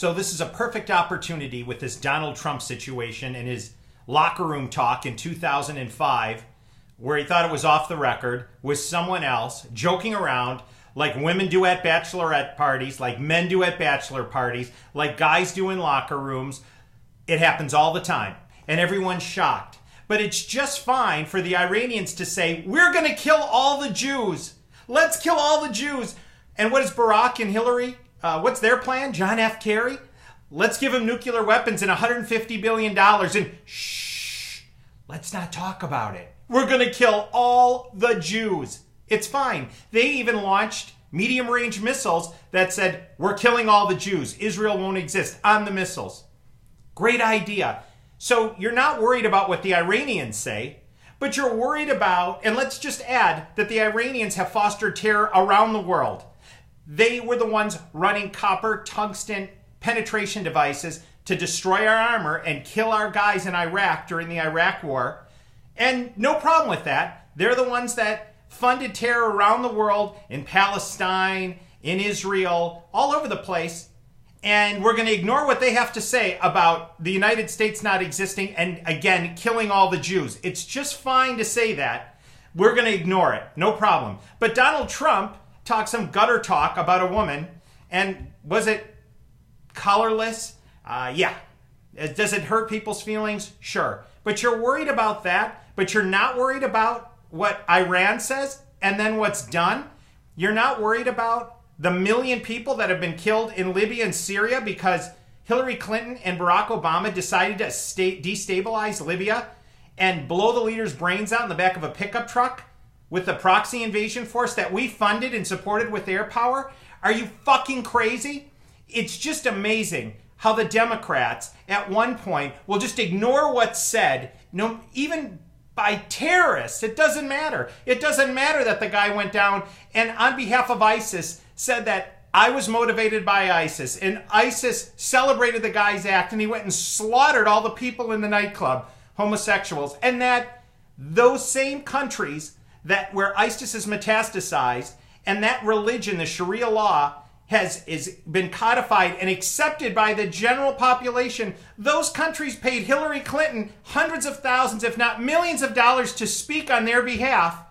So this is a perfect opportunity with this Donald Trump situation and his locker room talk in 2005, where he thought it was off the record with someone else, joking around like women do at bachelorette parties, like men do at bachelor parties, like guys do in locker rooms. It happens all the time, and everyone's shocked. But it's just fine for the Iranians to say, we're going to kill all the Jews. Let's kill all the Jews. And what is Barack and Hillary? What's their plan? John F. Kerry? Let's give them nuclear weapons and $150 billion. And shh, let's not talk about it. We're going to kill all the Jews. It's fine. They even launched medium-range missiles that said, we're killing all the Jews. Israel won't exist on the missiles. Great idea. So you're not worried about what the Iranians say, but you're worried about, and let's just add that the Iranians have fostered terror around the world. They were the ones running copper, tungsten penetration devices to destroy our armor and kill our guys in Iraq during the Iraq War. And no problem with that. They're the ones that funded terror around the world, in Palestine, in Israel, all over the place. And we're going to ignore what they have to say about the United States not existing and, again, killing all the Jews. It's just fine to say that. We're going to ignore it. No problem. But Donald Trump talked some gutter talk about a woman. And was it colorless? Yeah. Does it hurt people's feelings? Sure. But you're worried about that. But you're not worried about what Iran says and then what's done. You're not worried about the million people that have been killed in Libya and Syria because Hillary Clinton and Barack Obama decided to destabilize Libya and blow the leader's brains out in the back of a pickup truck with the proxy invasion force that we funded and supported with air power? Are you fucking crazy? It's just amazing how the Democrats at one point will just ignore what's said, even by terrorists. It doesn't matter. It doesn't matter that the guy went down and on behalf of ISIS said that I was motivated by ISIS, and ISIS celebrated the guy's act, and he went and slaughtered all the people in the nightclub, homosexuals, and that those same countries that where ISIS is metastasized and that religion, the Sharia law, is been codified and accepted by the general population, those countries paid Hillary Clinton hundreds of thousands, if not millions of dollars to speak on their behalf.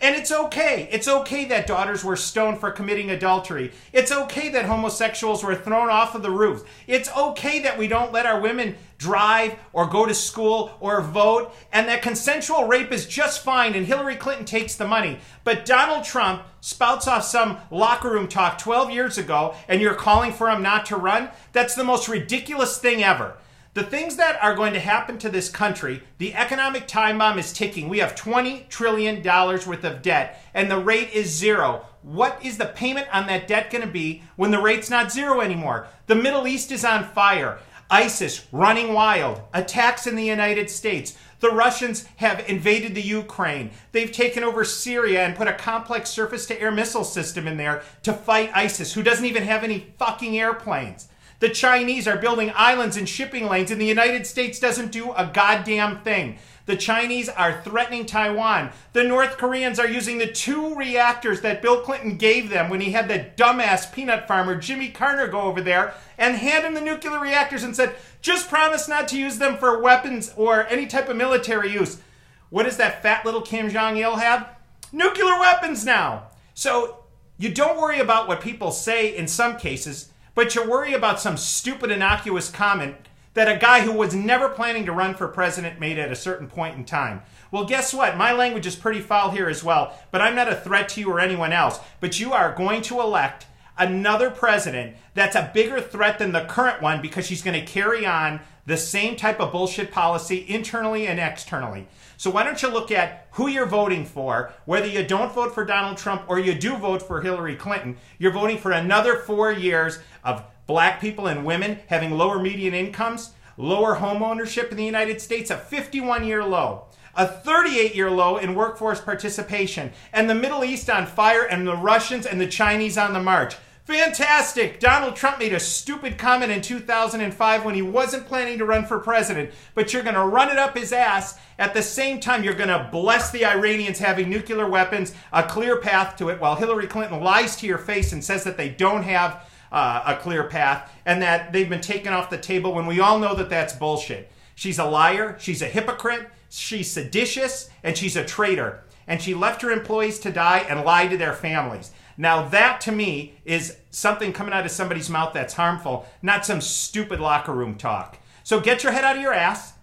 And it's okay. It's okay that daughters were stoned for committing adultery. It's okay that homosexuals were thrown off of the roof. It's okay that we don't let our women drive or go to school or vote, and that consensual rape is just fine and Hillary Clinton takes the money. But Donald Trump spouts off some locker room talk 12 years ago and you're calling for him not to run? That's the most ridiculous thing ever. The things that are going to happen to this country, the economic time bomb is ticking. We have $20 trillion worth of debt, and the rate is zero. What is the payment on that debt going to be when the rate's not zero anymore? The Middle East is on fire. ISIS running wild. Attacks in the United States. The Russians have invaded the Ukraine. They've taken over Syria and put a complex surface-to-air missile system in there to fight ISIS, who doesn't even have any fucking airplanes. The Chinese are building islands and shipping lanes, and the United States doesn't do a goddamn thing. The Chinese are threatening Taiwan. The North Koreans are using the 2 reactors that Bill Clinton gave them when he had the dumbass peanut farmer Jimmy Carter go over there and hand him the nuclear reactors and said, just promise not to use them for weapons or any type of military use. What does that fat little Kim Jong-il have? Nuclear weapons now. So you don't worry about what people say in some cases, but you worry about some stupid, innocuous comment that a guy who was never planning to run for president made at a certain point in time. Well, guess what? My language is pretty foul here as well, but I'm not a threat to you or anyone else. But you are going to elect another president that's a bigger threat than the current one because she's going to carry on the same type of bullshit policy internally and externally. So why don't you look at who you're voting for, whether you don't vote for Donald Trump or you do vote for Hillary Clinton. You're voting for another 4 years of black people and women having lower median incomes, lower home ownership in the United States, a 51-year low, a 38-year low in workforce participation, and the Middle East on fire and the Russians and the Chinese on the march. Fantastic! Donald Trump made a stupid comment in 2005 when he wasn't planning to run for president, but you're going to run it up his ass. At the same time, you're going to bless the Iranians having nuclear weapons, a clear path to it, while Hillary Clinton lies to your face and says that they don't have a clear path, and that they've been taken off the table when we all know that that's bullshit. She's a liar, she's a hypocrite, she's seditious, and she's a traitor. And she left her employees to die and lied to their families. Now that, to me, is something coming out of somebody's mouth that's harmful, not some stupid locker room talk. So get your head out of your ass.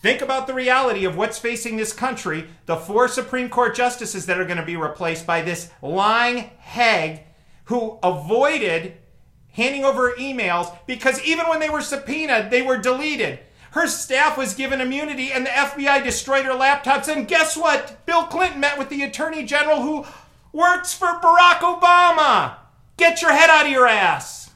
Think about the reality of what's facing this country, the 4 Supreme Court justices that are going to be replaced by this lying hag who avoided handing over emails because even when they were subpoenaed, they were deleted. Her staff was given immunity and the FBI destroyed her laptops. And guess what? Bill Clinton met with the Attorney General who works for Barack Obama. Get your head out of your ass.